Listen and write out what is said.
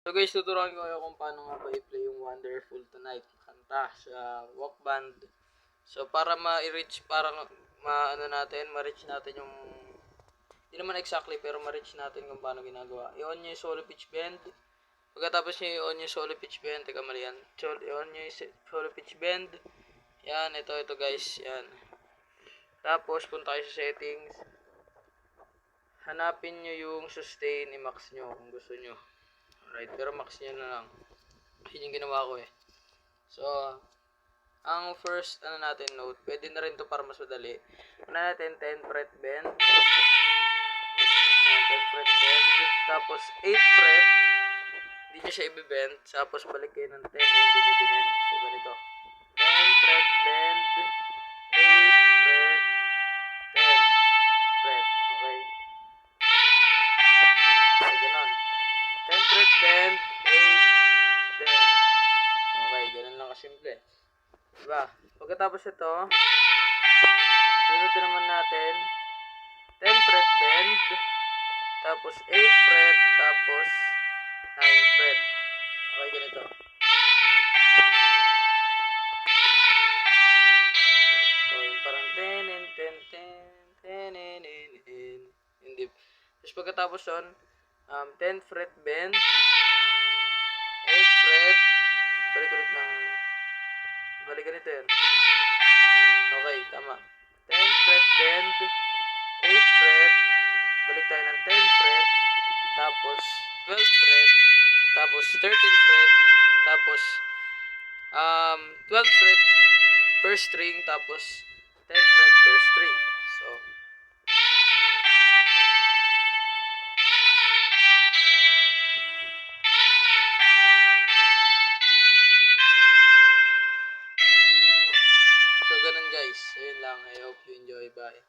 So guys, tuturuan ko kayo kung paano nga ba i-play yung Wonderful Tonight kanta sa walk band. So para ma-reach, para ma-ano natin, ma-reach natin yung, hindi naman exactly, pero ma-reach natin kung paano ginagawa. I-on nyo yung solo pitch bend. Pagkatapos nyo i-on yung solo pitch bend, teka mali yan. I-on nyo yung solo pitch bend. Yan, ito guys, yan. Tapos punta kayo sa settings. Hanapin nyo yung sustain, i-max nyo kung gusto nyo. Alright, pero max nyo na lang. Yun yung ginawa ko eh. So, ang first natin note, pwede na rin to para mas madali. Una natin 10 fret bend. 10 fret bend. Tapos 8 fret. Hindi nyo siya i-bend. Tapos balik kayo ng 10 na hindi nyo binend. So, ganito. 10 fret bend. 8 fret. 10 fret. Okay. So, ganon. 10 fret bend. 8, 10. Okay, ganun lang kasimple. Diba? Pagkatapos ito, sunod na naman natin 10 fret bend, tapos 8 fret, tapos 9 fret. Okay, ganito. So, yung parang tenen, ten, ten, tenenen, hindi. Tapos pagkatapos yun, 10 fret bend, 8 fret, balik ganito yun. Okay, tama. 10 fret bend, 8 fret, balik tayo ng 10 fret, tapos 12 fret, tapos 13 fret, tapos 12 fret per string, tapos 10 fret per string. So, ganun guys. Ayun lang. I hope you enjoy. Bye.